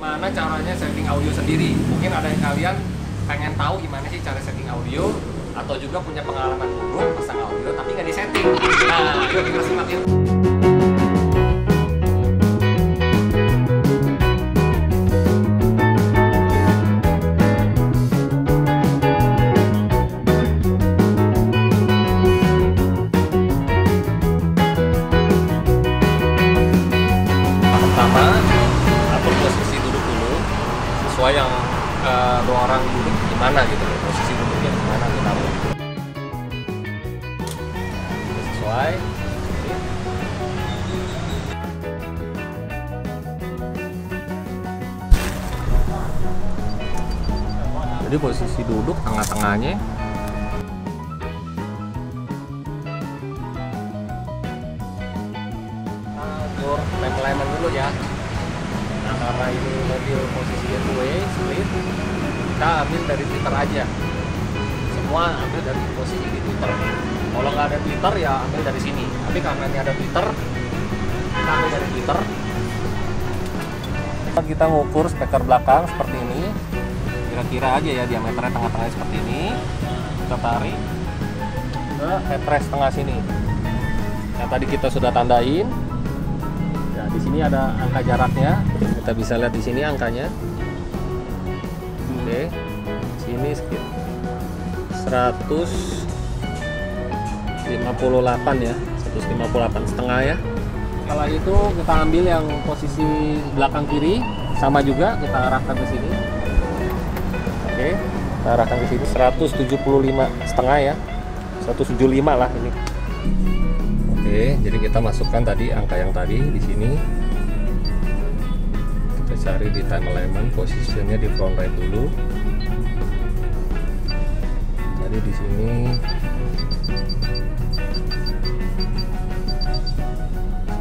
Gimana caranya setting audio sendiri? Mungkin ada yang kalian pengen tahu gimana sih cara setting audio, atau juga punya pengalaman buruk pasang audio tapi nggak disetting. Nah, yuk kita simak yuk. Pertama, atur posisi duduk dulu sesuai yang dua orang duduk gimana gitu, posisi duduknya gimana kita atur sesuai. Jadi posisi duduk tengah-tengahnya. Atur lem-leman dulu ya. Nah, karena ini mobil posisinya two-way split, kita ambil dari Twitter aja. Semua ambil dari posisi di Twitter. Kalau nggak ada Twitter ya ambil dari sini. Tapi karena ini ada Twitter, kita ambil dari Twitter. Kita ngukur speaker belakang seperti ini. Kira-kira aja ya diameternya tengah-tengahnya seperti ini. Kita tarik ke headrest tengah sini. Yang tadi kita sudah tandain. Nah, di sini ada angka jaraknya. Kita bisa lihat di sini angkanya. Oke. Sini sekitar 158 ya. 158 setengah ya. Setelah itu kita ambil yang posisi belakang kiri, sama juga kita arahkan ke sini. Oke, kita arahkan ke sini 175 setengah ya. 175 lah ini. Oke, jadi kita masukkan tadi angka yang tadi di sini. Kita cari di time alignment, posisinya di front right dulu. Tadi di sini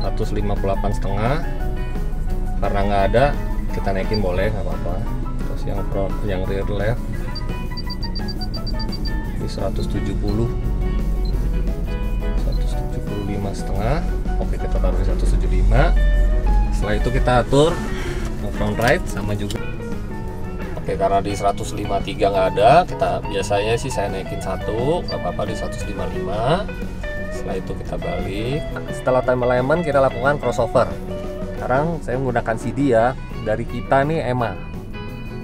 158 setengah. Karena nggak ada, kita naikin boleh, nggak apa-apa. Terus yang front, yang rear left di 170. 175 setengah. Oke, kita taruh di 175. Setelah itu kita atur front right sama juga. Oke, karena di 153 nggak ada, kita biasanya sih saya naikin satu, nggak apa-apa di 155. Setelah itu kita balik. Setelah time alignment kita lakukan crossover. Sekarang saya menggunakan CD ya, dari kita nih EMA.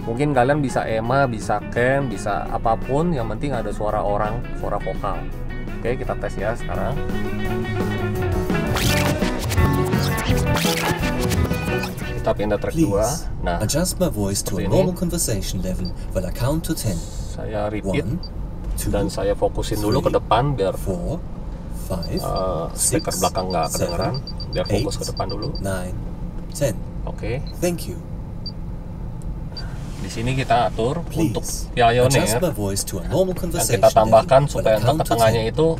Mungkin kalian bisa EMA, bisa Ken, bisa apapun, yang penting ada suara orang, suara vokal. Oke, kita tes ya sekarang. Kita pindah track 2. Nah, adjust my voice to a normal conversation level when I count to 10. Saya repeat dan saya fokusin dulu ke depan biar 4, 5, speaker belakang nggak kedengeran. Biar fokus ke depan dulu. 9, 10. Oke. Thank you. Di sini kita atur untuk pioneer. Dan kita tambahkan supaya yang tengah-tengahnya itu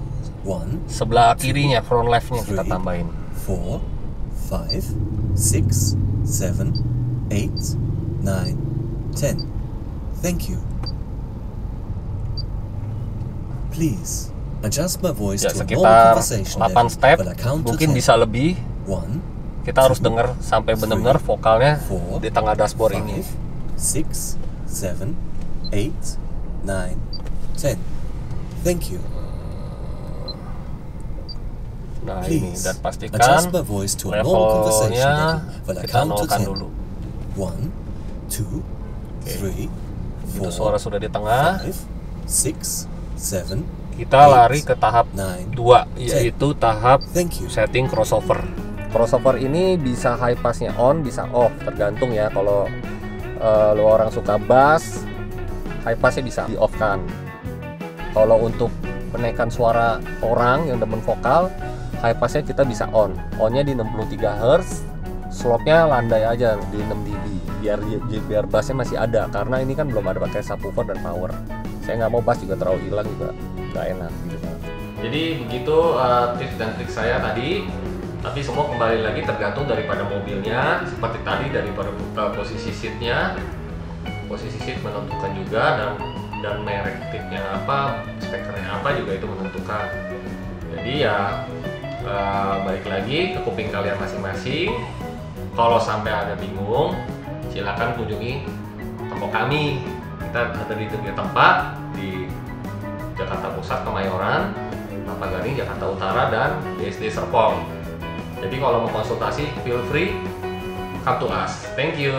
sebelah kirinya, front left-nya kita tambahin. 4, 5, 6, 7, 8, 9, 10. Thank you. Please adjust my voice Ya, to a normal sekitar conversation 8 step, when I count to mungkin 10. bisa lebih. 1, Kita harus dengar sampai benar-benar vokalnya di tengah dashboard ini. 6, 7, 8, 9, 10. Thank you. Nah, ini, dan pastikan adjust my voice to a normal conversation levelnya level when I kita count to nolkan 10. dulu. 1, 2, 3, Itu 4, suara sudah di tengah. 5, 6, 7. Kita lari ke tahap 2, yaitu tahap setting crossover. Crossover ini bisa high passnya on, bisa off, tergantung ya. Kalau lu orang suka bass, high passnya bisa di off kan. Kalau untuk menaikkan suara orang yang demen vokal, high passnya kita bisa on. Onnya di 63 Hz, slope-nya landai aja di 6 dB. Biar bassnya masih ada, karena ini kan belum ada pakai subwoofer dan power. Saya nggak mau bass juga terlalu hilang juga, nggak enak gitu kan. Jadi begitu tips dan trik saya tadi. Tapi semua kembali lagi tergantung daripada mobilnya. Seperti tadi daripada posisi seatnya, posisi seat menentukan juga, dan merek tipnya apa, spekernya apa juga itu menentukan. Jadi ya balik lagi ke kuping kalian masing-masing. Kalau sampai ada bingung, silakan kunjungi toko kami. Kita ada di 3 tempat, di Jakarta Pusat, Kemayoran, Kelapa Gading, Jakarta Utara, dan BSD Serpong. Jadi kalau mau konsultasi, feel free come to us. Thank you.